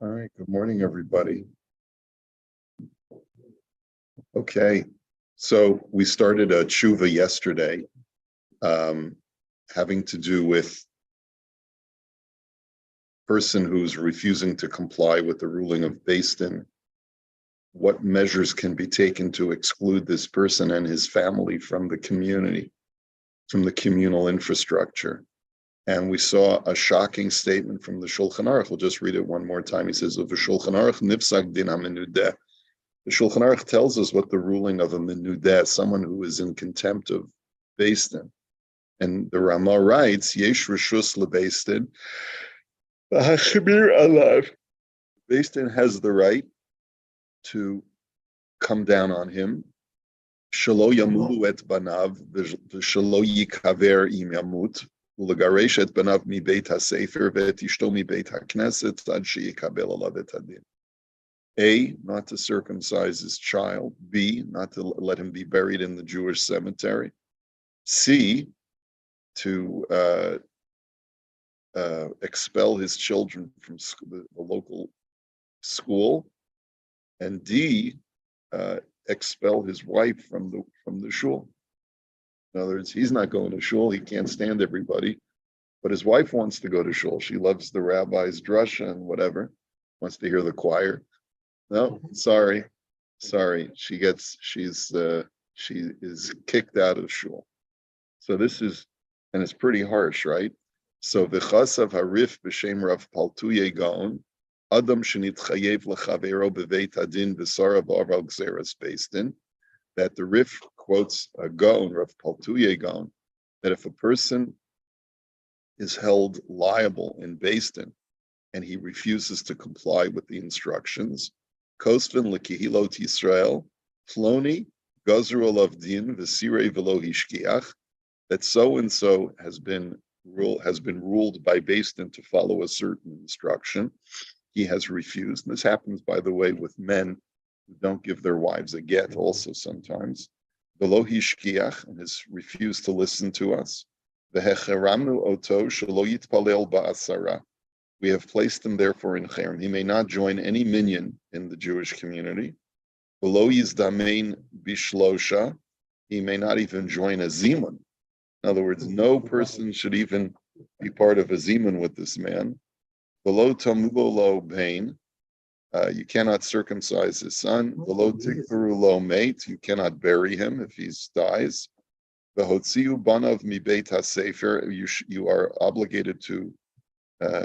All right, good morning, everybody. Okay, so we started a tshuva yesterday, having to do with person who's refusing to comply with the ruling of Beis Din. What measures can be taken to exclude this person and his family from the community, from the communal infrastructure? And we saw a shocking statement from the Shulchan Aruch. We'll just read it one more time. He says, "Of the Shulchan Aruch nifsak din hamenudeh." The Shulchan Aruch tells us what the ruling of a menudeh, someone who is in contempt of Beis Din. And the Ramah writes, "Yesh reshus lebeis din, v'hachmir alav." Beis Din has the right to come down on him. Shelo yamulu et banav, v'shelo yikaver im yamut, u'legaresh et banav mi beit hasefer ve'et ishto mi beit hakneset ad sheyikabel alav et hadin. A, not to circumcise his child. B, not to let him be buried in the Jewish cemetery. C, to expel his children from the local school. And D, expel his wife from the shul. In other words, he's not going to shul. He can't stand everybody. But his wife wants to go to shul. She loves the rabbi's drasha and whatever, wants to hear the choir. No, sorry. She is kicked out of shul. So this is, and it's pretty harsh, right? So v'chasav harif b'shem Rav Paltuye Gaon, Adam shenitchayev lechavero beveit hadin v'sara b'aral gzeras Beis Din, that the Rif quotes a Gaon, Rav Paltuye Gaon, that if a person is held liable in Beis Din and he refuses to comply with the instructions, Kosvin lekihilot Yisrael, Ploni, Gazru olav din, v'sirei v'lo hishkiach, that so and so has been ruled by Beis Din to follow a certain instruction. He has refused. And this happens, by the way, with men who don't give their wives a get also sometimes. V'lo hishkiach, and has refused to listen to us. V'hecheramnu oto shelo yitpalel ba'asara. We have placed him therefore in cherem. He may not join any minyan in the Jewish community. V'lo yizdamein bishlosha. He may not even join a zimun. In other words, no person should even be part of a zimun with this man. V'lo tamubo lo bain. You cannot circumcise his son. V'lo tikvaru lo mate. You cannot bury him if he dies. V'hotziu banav mi beit hasefer. You are obligated to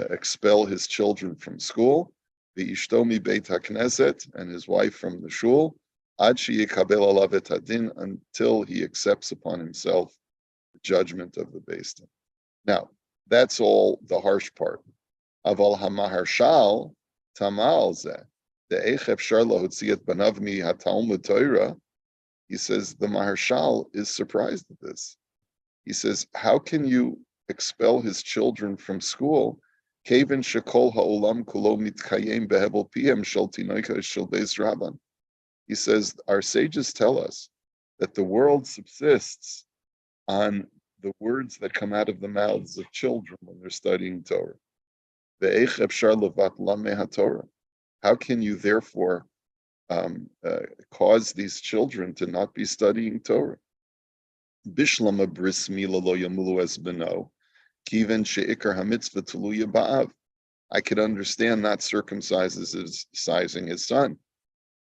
expel his children from school, the ishtomi beit hakneset, and his wife from the shul, ad sheyikabel alav et hadin, until he accepts upon himself the judgment of the Beis Din. Now, that's all the harsh part. Aval hamaharshal tamal zeh, the echef shar lahotzi et banav mi hatalmud Torah. He says the maharshal is surprised at this. He says, how can you expel his children from school? He says, our sages tell us that the world subsists on the words that come out of the mouths of children when they're studying Torah. How can you therefore cause these children to not be studying Torah? Bishlama bris mila lo yamulu es beno. I could understand not circumcising his son.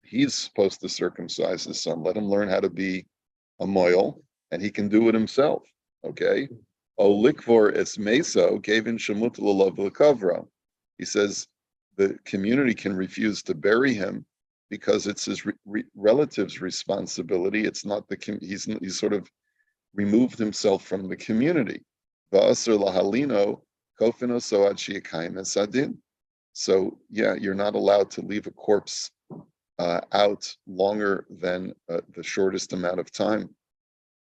He's supposed to circumcise his son. Let him learn how to be a moil, and he can do it himself. Okay. O likvor es meso gavin shemut l'kavra. He says the community can refuse to bury him because it's his relative's responsibility. It's not he's sort of removed himself from the community. So yeah, you're not allowed to leave a corpse out longer than the shortest amount of time.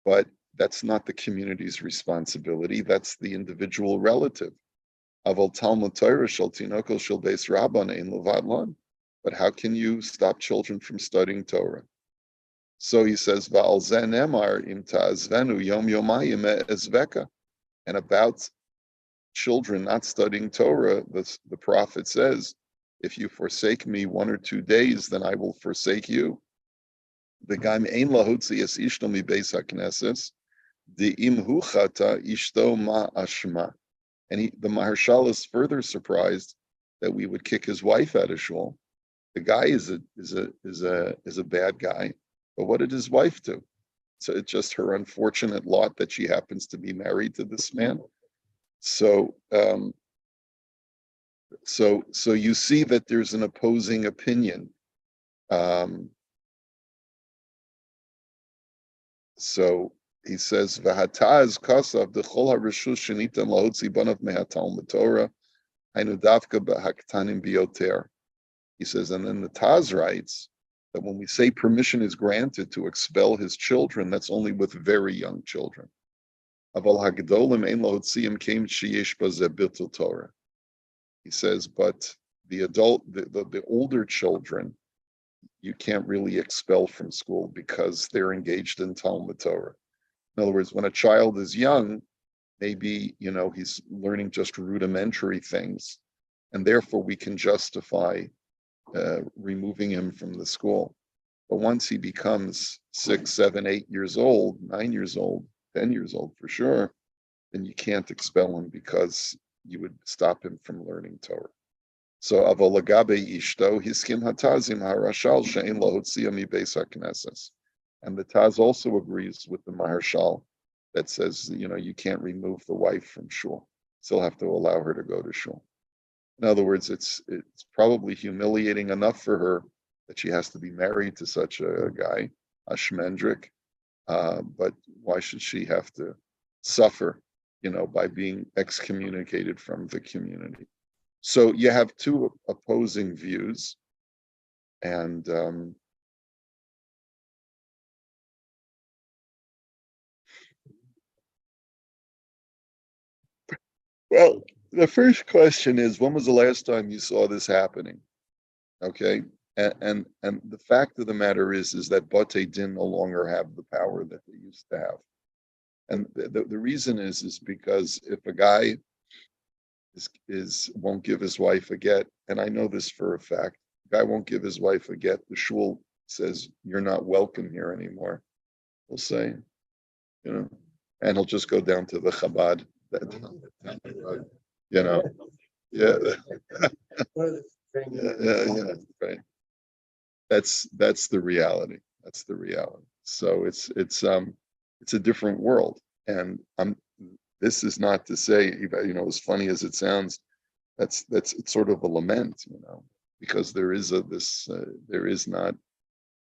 But that's not the community's responsibility. That's the individual relative. But how can you stop children from studying Torah? So he says, and about children not studying Torah, the prophet says, If you forsake me 1 or 2 days, then I will forsake you. The gam ein lahutzi es ishto mi beis hakneses, the im hu chata ishto ma ashma. And the Maharshal is further surprised that we would kick his wife out of shul. The guy is a bad guy, but what did his wife do? So it's just her unfortunate lot that she happens to be married to this man. So so you see that there's an opposing opinion. So he says, "V'hataz kasav dechol harishus shenitan lahotzi banav mehatal metorah hainu davka b'haktanim bioter." He says, and then the Taz writes that when we say permission is granted to expel his children, that's only with very young children. Aval hagdolim ein lahotziim came sheyesh bazeh bitul Torah. He says, but the older children, you can't really expel from school because they're engaged in Talmud Torah. In other words, when a child is young, maybe, he's learning just rudimentary things, and therefore we can justify removing him from the school. But once he becomes 6, 7, 8 years old, 9 years old, 10 years old for sure, then you can't expel him because you would stop him from learning Torah. So avolagabe ishto hiskim hatazim harashal she'en lahotzia mi beis hakneses. And the Taz also agrees with the Maharshal that says, you can't remove the wife from shul. Still have to allow her to go to shul. In other words, it's probably humiliating enough for her that she has to be married to such a guy, a shmendrik. But why should she have to suffer, by being excommunicated from the community? So you have two opposing views, and well, the first question is, when was the last time you saw this happening? Okay, and the fact of the matter is that Bate Din no longer have the power that they used to have, and the reason is because if a guy won't give his wife a get, and I know this for a fact, the guy won't give his wife a get, the shul says you're not welcome here anymore. We'll say, and he'll just go down to the Chabad. Yeah. Yeah, right. That's the reality. That's the reality. So it's a different world, and this is not to say, as funny as it sounds, it's sort of a lament, because there is not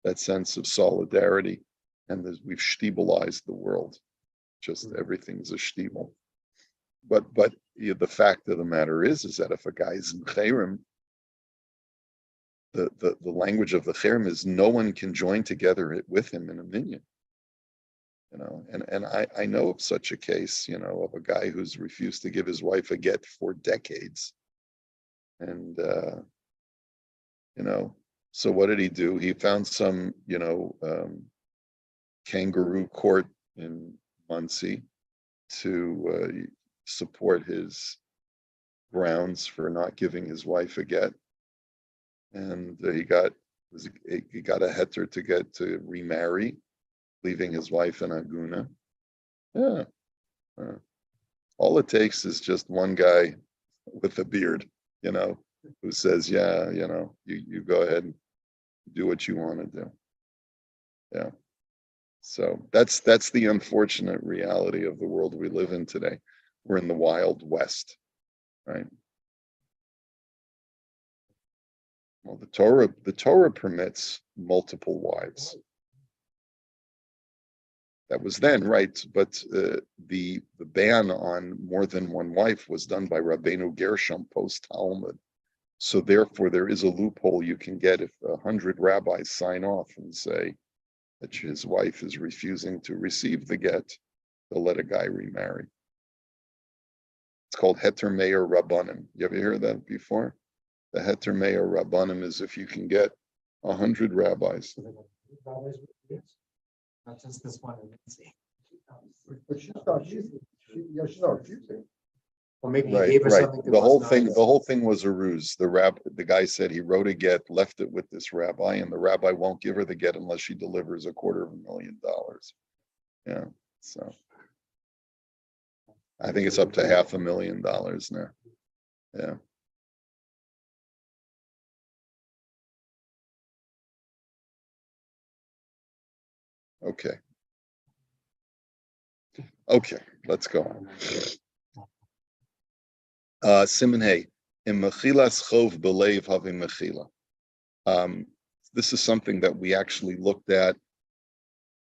that sense of solidarity, and we've shtibelized the world. Just everything's a shtibel. But the fact of the matter is that if a guy is in cherem, the language of the cherem is no one can join together with him in a minyan. And I know of such a case, of a guy who's refused to give his wife a get for decades. And so what did he do? He found some, kangaroo court in Muncie to support his grounds for not giving his wife a get, and he got a heter to remarry, leaving his wife in Aguna. Yeah, all it takes is just one guy with a beard, who says, yeah, you go ahead and do what you want to do. Yeah. So that's the unfortunate reality of the world we live in today. We're in the Wild West, right? Well, the Torah permits multiple wives. That was then, right? But the ban on more than one wife was done by Rabbeinu Gershom post Talmud. So therefore, there is a loophole you can get if 100 rabbis sign off and say that his wife is refusing to receive the get, they'll let a guy remarry. It's called Heter Meir Rabbanim. You ever heard that before? The Heter Meir Rabbanim is if you can get 100 rabbis. Not just this one. But she's not refusing. She's not refusing. Or maybe he Right, gave her right. something. The whole thing was a ruse. The guy said he wrote a get, left it with this rabbi, and the rabbi won't give her the get unless she delivers $250,000. Yeah. So I think it's up to $500,000 now. Yeah. Okay. Okay, let's go on. Siman Hey, in Mechilas Chov Belev Havim Mechila. This is something that we actually looked at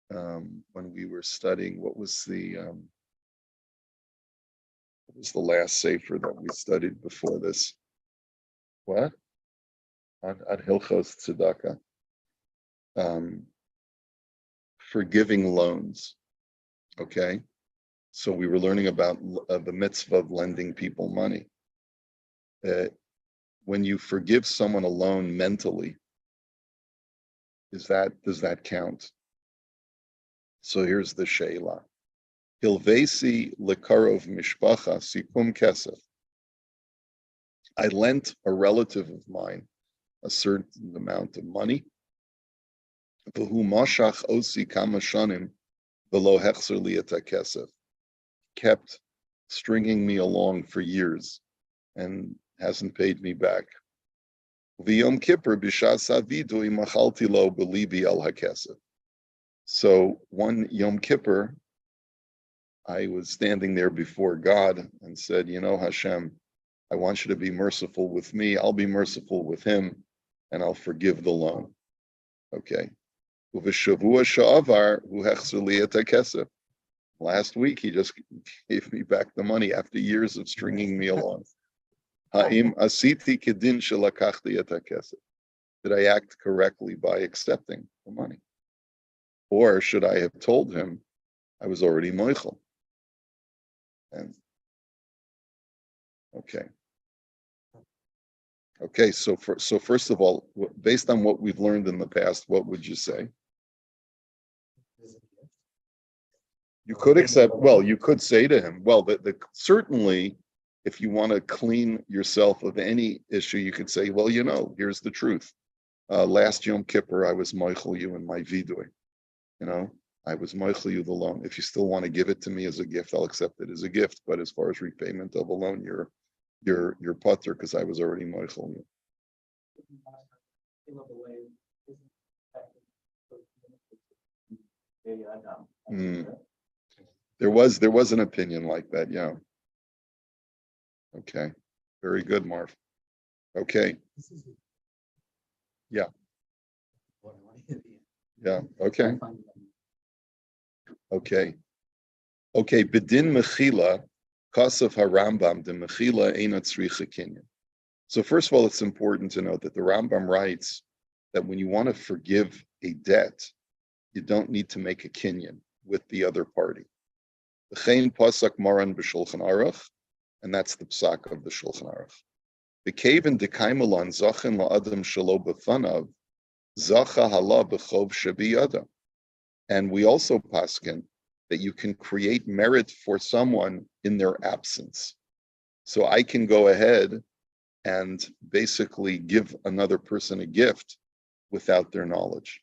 when we were studying. What was the last sefer that we studied before this? What? On Hilchos Tzedakah. Forgiving loans. Okay. So we were learning about the mitzvah of lending people money. When you forgive someone a loan mentally, does that count? So here's the sheila. Hilvesi lekarov mishpacha sikum kesef. I lent a relative of mine a certain amount of money. V'hu mashach osi kama shanim v'lo hechzer li et hakesef. Kept stringing me along for years and hasn't paid me back. V'yom kippur b'shas avidui machalti lo b'libi al hakesef. So one Yom Kippur, I was standing there before God and said, Hashem, I want you to be merciful with me. I'll be merciful with him, and I'll forgive the loan. Okay. Last week, he just gave me back the money after years of stringing me along. Did I act correctly by accepting the money? Or should I have told him I was already moichel? And okay. So first of all, based on what we've learned in the past, what would you say? You could accept. Well, you could say to him, well, certainly, if you want to clean yourself of any issue, you could say, well, here's the truth. Last Yom Kippur, I was moichel you in my vidui. I was moichel you the loan. If you still want to give it to me as a gift, I'll accept it as a gift. But as far as repayment of a loan, you're putter because I was already moichel you. There was an opinion like that, yeah. Okay, very good, Marv. Okay. Yeah. Yeah. Okay. Okay. Okay. Bedin mechila, kasav harambam de mechila einat tzricha kinyan. So first of all, it's important to note that the Rambam writes that when you want to forgive a debt, you don't need to make a kinyan with the other party. V'chein pasak maran b'shulchan aruch, and that's the psak of the Shulchan Aruch. The kaven dekaimelan zachin la'adam shelo b'fanav, zacha hala b'chov shabiyada. And we also paskin that you can create merit for someone in their absence. So I can go ahead and basically give another person a gift without their knowledge.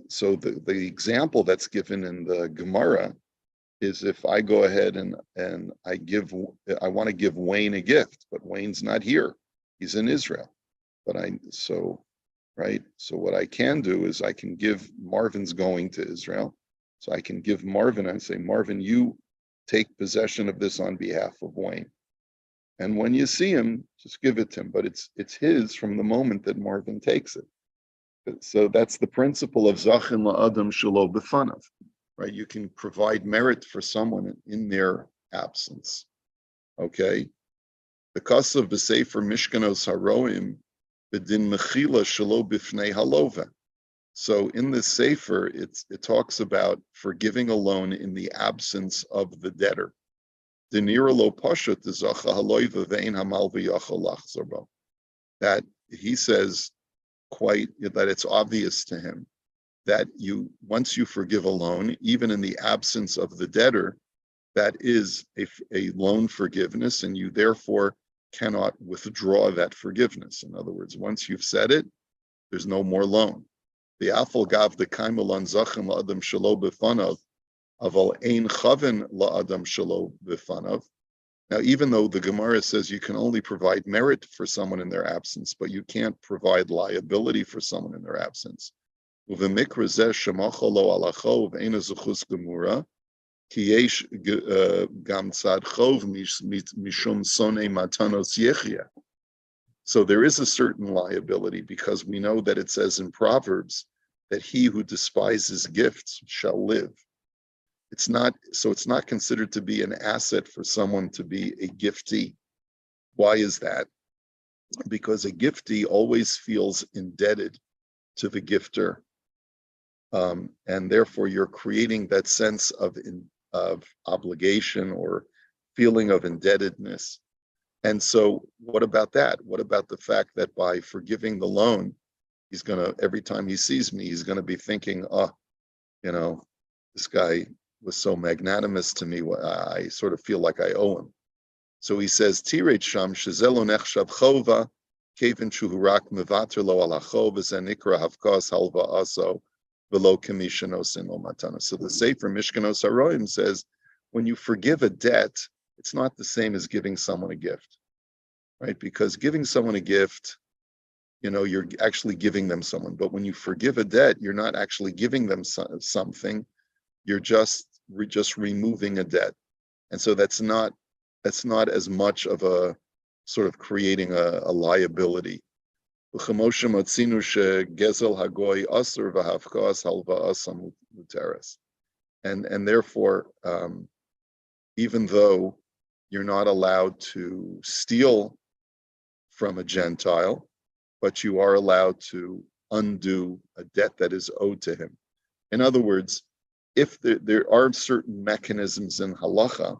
So the example that's given in the Gemara is if I go ahead and I want to give Wayne a gift, but Wayne's not here. He's in Israel. So what I can do is I can give, Marvin's going to Israel. So I can give Marvin and say, Marvin, you take possession of this on behalf of Wayne. And when you see him, just give it to him. But it's his from the moment that Marvin takes it. So that's the principle of Zachin la'adam shelo b'fanav. Right, you can provide merit for someone in their absence. Okay, because of the sefer Mishkanos Haroim, b'din mechila shelo b'fnei halova. So in this sefer, it talks about forgiving a loan in the absence of the debtor. Denira lo pashut zacha haloiva vein hamal v'yachal lachzor. That he says that it's obvious to him that once you forgive a loan, even in the absence of the debtor, that is a loan forgiveness, and you therefore cannot withdraw that forgiveness. In other words, once you've said it, there's no more loan. The afal gav the kaimelan zachem la'adam shelo b'fanav, aval ein chaven la'adam shelo b'fanav. Now, even though the Gemara says you can only provide merit for someone in their absence, but you can't provide liability for someone in their absence. Uv'mikra zeh shemacha lo alacho v'eina zuchus gemura, ki yesh gam tzad chov mishum sonei matanos yechia. So there is a certain liability because we know that it says in Proverbs that he who despises gifts shall live. It's not considered to be an asset for someone to be a giftee. Why is that? Because a giftee always feels indebted to the gifter. And therefore you're creating that sense of obligation or feeling of indebtedness. And so what about that? What about the fact that by forgiving the loan, he's every time he sees me, he's gonna be thinking, this guy was so magnanimous to me, I sort of feel like I owe him. So he says, Tireit sham shezelo nechshav chova, kevin shuhurak mevater lo ala chov, zenikra havkas halva aso, velo kamishanos in lo matana. So the Sefer Mishkanos Haroim says, when you forgive a debt, it's not the same as giving someone a gift, right? Because giving someone a gift, you're actually giving them someone. But when you forgive a debt, you're not actually giving them something. You're just removing a debt, and so that's not as much of a sort of creating a liability. And therefore, even though you're not allowed to steal from a Gentile, but you are allowed to undo a debt that is owed to him. In other words, if there are certain mechanisms in halacha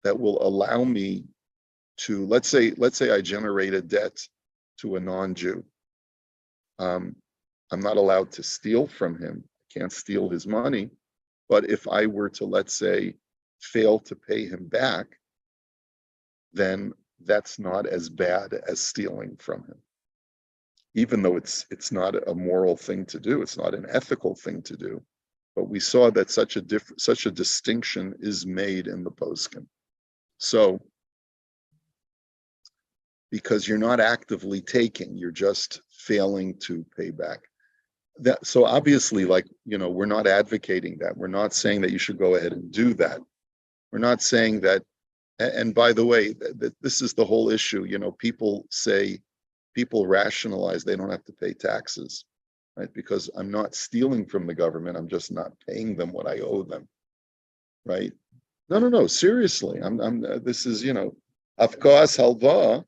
that will allow me to, let's say I generate a debt to a non-Jew. I'm not allowed to steal from him. I can't steal his money. But if I were to, let's say, fail to pay him back, then that's not as bad as stealing from him. Even though it's not a moral thing to do, it's not an ethical thing to do. But we saw that such a distinction is made in the poskim. So, because you're not actively taking, you're just failing to pay back. So obviously, we're not advocating that. We're not saying that you should go ahead and do that. We're not saying that. And by the way, that this is the whole issue. People rationalize they don't have to pay taxes. Right? Because I'm not stealing from the government, I'm just not paying them what I owe them, right? No, seriously, this is, afkas halva,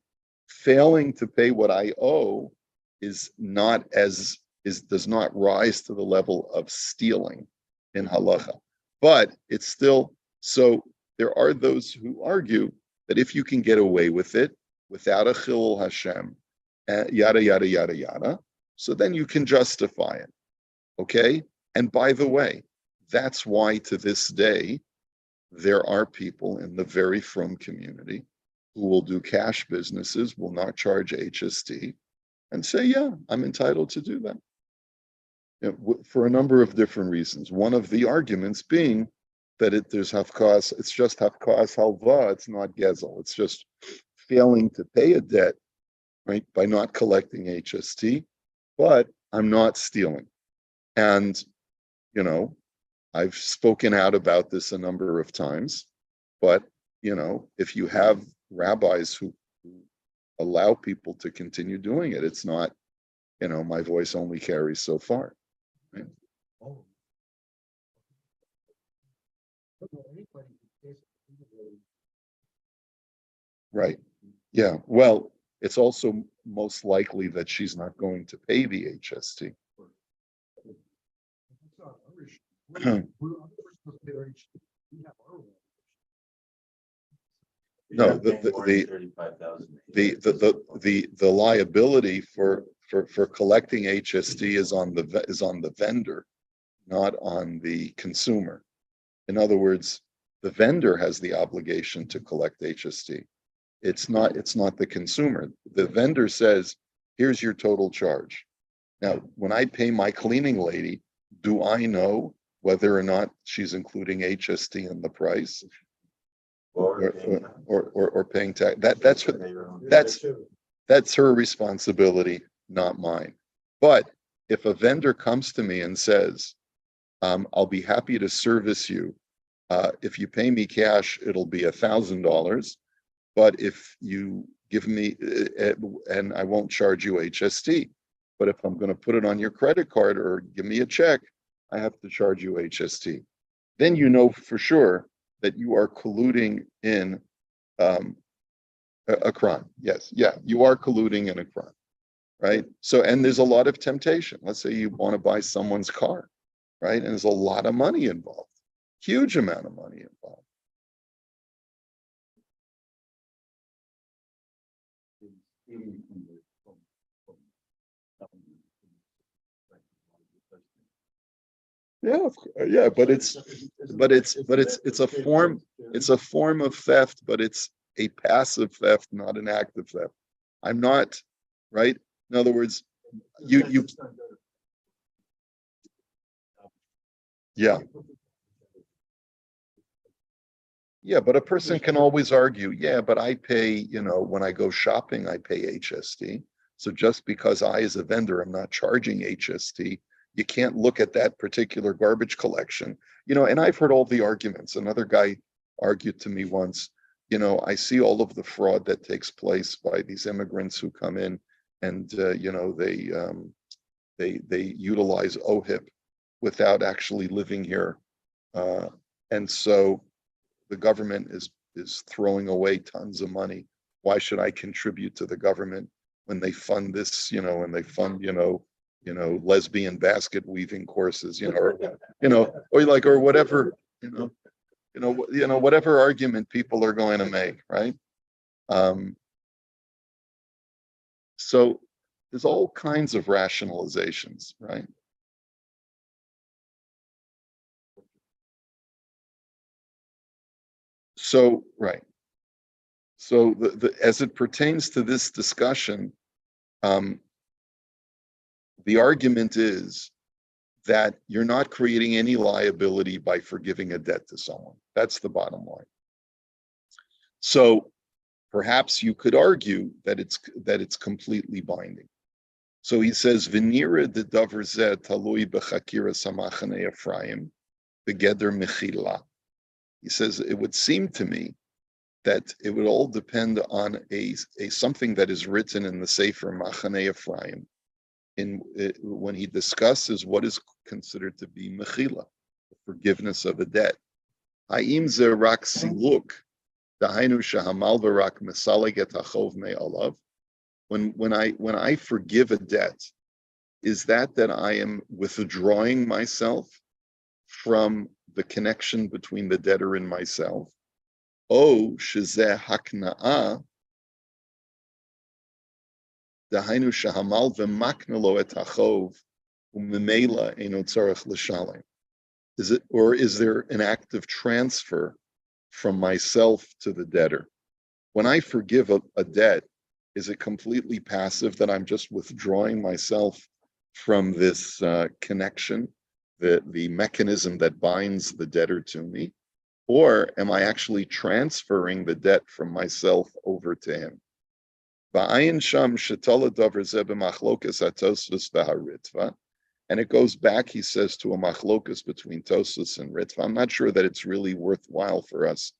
failing to pay what I owe does not rise to the level of stealing in halacha, but it's still, so there are those who argue that if you can get away with it without a chilul Hashem, yada, yada, yada, yada, so then you can justify it, okay? And by the way, that's why to this day, there are people in the very frum community who will do cash businesses, will not charge HST, and say, yeah, I'm entitled to do that. For a number of different reasons. One of the arguments being that there's hafkas, it's just hafkas halva, it's not gezel. It's just failing to pay a debt, right, by not collecting HST. But I'm not stealing. And, I've spoken out about this a number of times, but, if you have rabbis who allow people to continue doing it, it's not, my voice only carries so far. Right? Right. Yeah. Well, it's also most likely that she's not going to pay the HST. No, the liability for collecting HST is on the vendor, not on the consumer. In other words, The vendor has the obligation to collect HST. It's not the consumer. The vendor says, here's your total charge. Now, when I pay my cleaning lady, do I know whether or not she's including HST in the price or paying tax? That's her responsibility, not mine. But if a vendor comes to me and says, I'll be happy to service you. If you pay me cash, it'll be $1,000. But if you give me, and I won't charge you HST, but if I'm going to put it on your credit card or give me a check, I have to charge you HST. Then you know for sure that you are colluding in a crime. Yes, yeah, you are colluding in a crime, right? So, and there's a lot of temptation. Let's say you want to buy someone's car, right? And there's a lot of money involved, huge amount of money involved. Yeah, but it's a form of theft, but it's a passive theft, not an active theft. I'm not, right? In other words, you yeah. Yeah, but a person can always argue, yeah, but I pay, when I go shopping, I pay HST. So just because I, as a vendor, am not charging HST, you can't look at that particular garbage collection. And I've heard all the arguments. Another guy argued to me once, I see all of the fraud that takes place by these immigrants who come in and, they utilize OHIP without actually living here. And so the government is throwing away tons of money. Why should I contribute to the government when they fund this, and they fund, lesbian basket weaving courses, or whatever, whatever argument people are going to make, right? So there's all kinds of rationalizations, right? So, right. So as it pertains to this discussion, the argument is that you're not creating any liability by forgiving a debt to someone. That's the bottom line. So perhaps you could argue that it's completely binding. So he says, "V'nira de davar zeh talui b'chakira samachane Ephraim begeder mechila." He says it would seem to me that it would all depend on a something that is written in the Sefer Machane Ephraim, when he discusses what is considered to be mechila, the forgiveness of a debt. Ha'im ze rak siluk, dahainu shahamalva rak mesaleg et hachov me'alav. When I forgive a debt, is that I am withdrawing myself from the connection between the debtor and myself? O shezeh hakna'a, dahainu shahamal v'makna lo et hachov u'memela eino tzarech l'shalem. Is there an active transfer from myself to the debtor? When I forgive a debt, is it completely passive that I'm just withdrawing myself from this connection, the mechanism that binds the debtor to me? Or am I actually transferring the debt from myself over to him? And it goes back, he says, to a machlokas between Tosfos and Ritva. I'm not sure that it's really worthwhile for us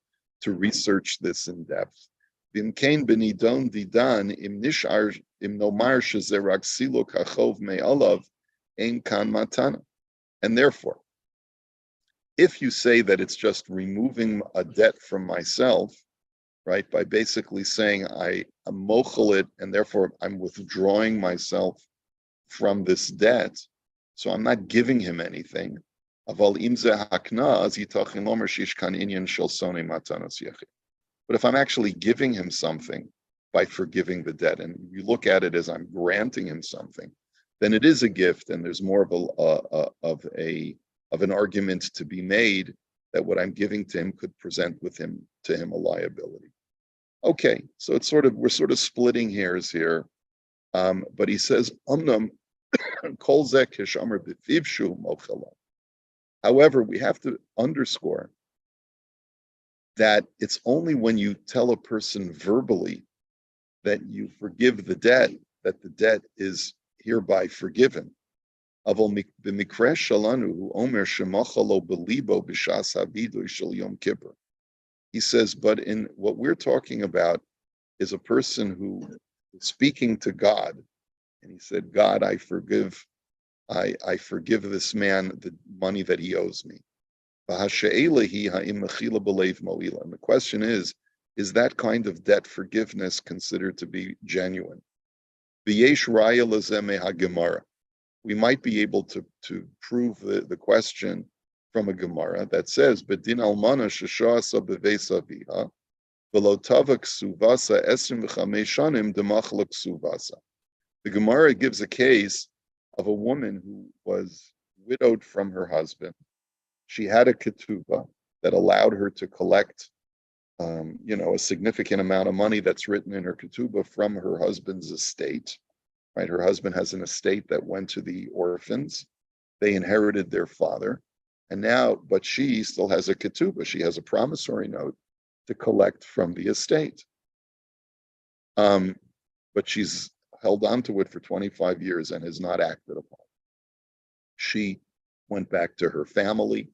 to research this in depth. And therefore, if you say that it's just removing a debt from myself, right, by basically saying I'm mochel it, and therefore I'm withdrawing myself from this debt, so I'm not giving him anything. But if I'm actually giving him something by forgiving the debt, and you look at it as I'm granting him something, then it is a gift, and there's more of an argument to be made that what I'm giving to him could present to him a liability. Okay, so we're sort of splitting hairs here, but he says, kol zeh kishamar b'fivshu mochela. However, we have to underscore that it's only when you tell a person verbally that you forgive the debt, that the debt is hereby forgiven. He says, but in what we're talking about is a person who is speaking to God, and he said, God, I forgive this man the money that he owes me. And the question is that kind of debt forgiveness considered to be genuine? We might be able to prove the question from a Gemara that says, Bedin almana sheshasa bevesaviha, velo tava ksuvasa 25 shanim demachla ksuvasa. The Gemara gives a case of a woman who was widowed from her husband. She had a ketubah that allowed her to collect, a significant amount of money that's written in her ketubah from her husband's estate. Right, her husband has an estate that went to the orphans. They inherited their father, but she still has a ketubah. She has a promissory note to collect from the estate. But she's held on to it for 25 years and has not acted upon it. She went back to her family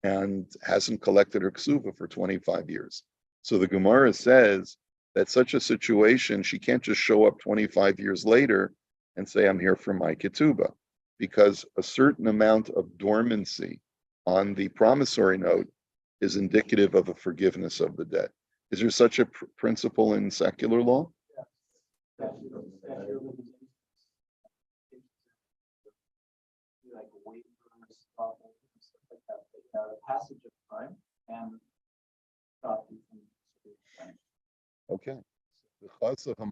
and hasn't collected her ketubah for 25 years. So the Gemara says that such a situation, she can't just show up 25 years later and say, I'm here for my ketubah, because a certain amount of dormancy on the promissory note is indicative of a forgiveness of the debt. Is there such a principle in secular law? Like a passage of time and stop you from. Okay. So the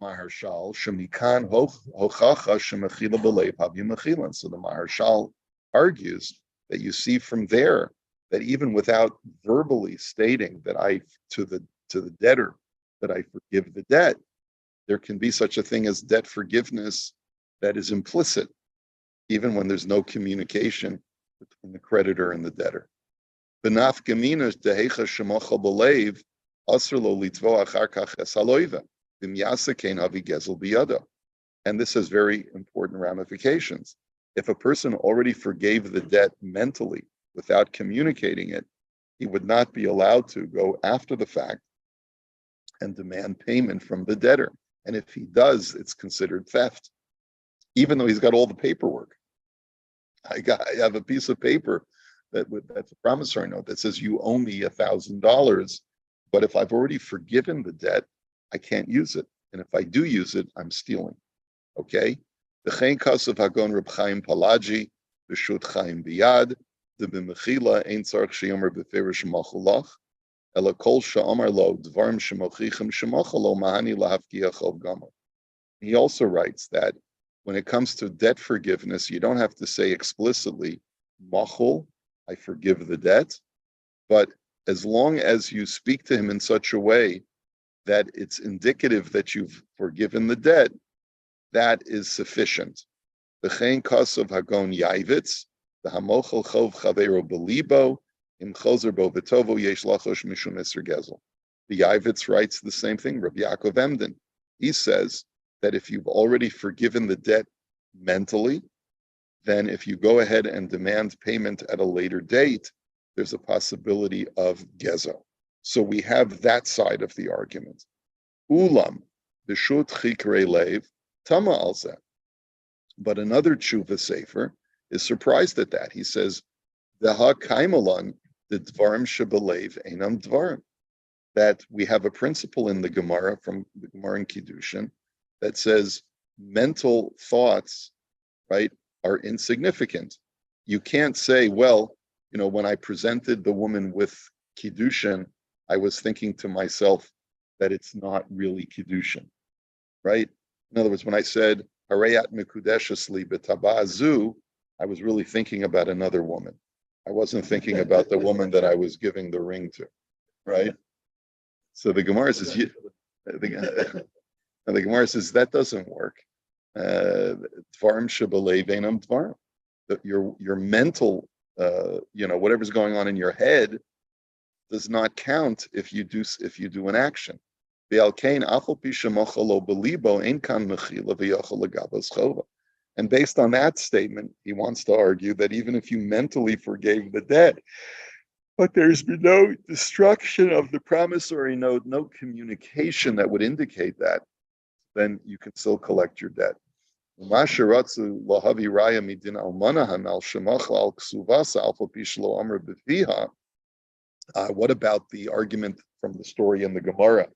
Maharshal argues that you see from there that even without verbally stating that to the debtor that I forgive the debt, there can be such a thing as debt forgiveness that is implicit, even when there's no communication between the creditor and the debtor. And this has very important ramifications. If a person already forgave the debt mentally without communicating it, he would not be allowed to go after the fact and demand payment from the debtor. And if he does, it's considered theft, even though he's got all the paperwork. I have a piece of paper that's a promissory note that says you owe me $1,000, but if I've already forgiven the debt, I can't use it. And if I do use it, I'm stealing. Okay? The Chen Kasav Hagon Reb Chaim Palaji, B'shut Chaim Biyad, the B'mechila Ein Tzarch Sheyomer B'ferish Machulach, Ela Kol Sha'amar Lo Dvarim Shemochichim Shemachalo Mahani Lahavkiach Chov Gamar. He also writes that when it comes to debt forgiveness, you don't have to say explicitly, Machul, I forgive the debt, but as long as you speak to him in such a way that it's indicative that you've forgiven the debt, that is sufficient. The Chen Kasav Hagon Yaivitz, the Hamochel Chov Chavero Belibo, Im Choser Bo V'tovo Yesh Lachosh Mishum Isser Gezel. The Yaivitz writes the same thing, Rabbi Yaakov Emden. He says that if you've already forgiven the debt mentally, then if you go ahead and demand payment at a later date, there's a possibility of gezo. So we have that side of the argument. Ulam, b'shut chikrei leiv, tama alzeh. But another tshuva sefer is surprised at that. He says, V'ha kaimalan, the dvarim shebelev einam dvarim. That we have a principle in the Gemara, from the Gemara in Kiddushin, that says mental thoughts, right, are insignificant. You can't say, well, when I presented the woman with Kiddushin, I was thinking to myself that it's not really Kiddushin, right? In other words, when I said, Harayat Mikudeshasli B'Tabazu, I was really thinking about another woman. I wasn't thinking about the woman that I was giving the ring to, right? So the Gemara says, the Gemara says that doesn't work. Dvarim shebalev einam dvarim. Your mental, whatever's going on in your head, does not count if you do an action. And based on that statement, he wants to argue that even if you mentally forgave the debt, but there's been no destruction of the promissory note, no communication that would indicate that, then you can still collect your debt. What about the argument from the story in the Gemara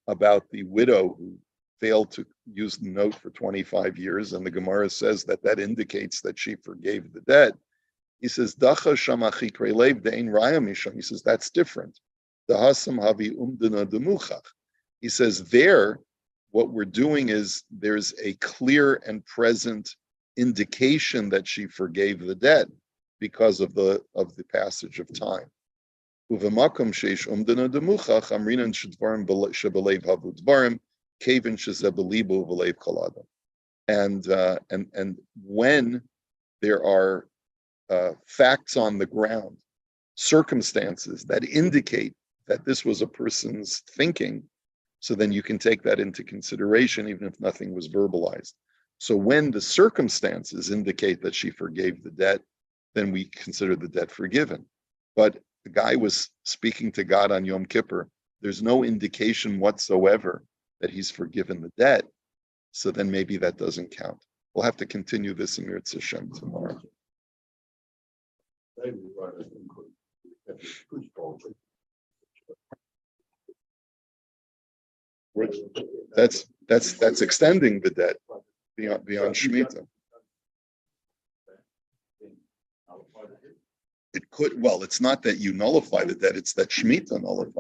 about the widow who failed to use the note for 25 years, and the Gemara says that indicates that she forgave the debt? He says, Dacha shamachi krelev dein raya misham. He says, that's different. Dahasam havi umdana demuchach. He says, there, what we're doing is there's a clear and present indication that she forgave the debt because of the passage of time. Uvemakom sheish umdana demuchach amrinan shedvarim shebelev havu dvarim kevin shezebelibu v'leiv kaladam. And when there are facts on the ground, circumstances that indicate that this was a person's thinking, so then you can take that into consideration even if nothing was verbalized. So when the circumstances indicate that she forgave the debt, then we consider the debt forgiven. But the guy was speaking to God on Yom Kippur. There's no indication whatsoever that he's forgiven the debt. So then maybe that doesn't count. We'll have to continue this in Mirtz Hashem tomorrow. That's extending the debt beyond Shemitah. It could, well, it's not that you nullify the debt, it's that Shemitah nullifies.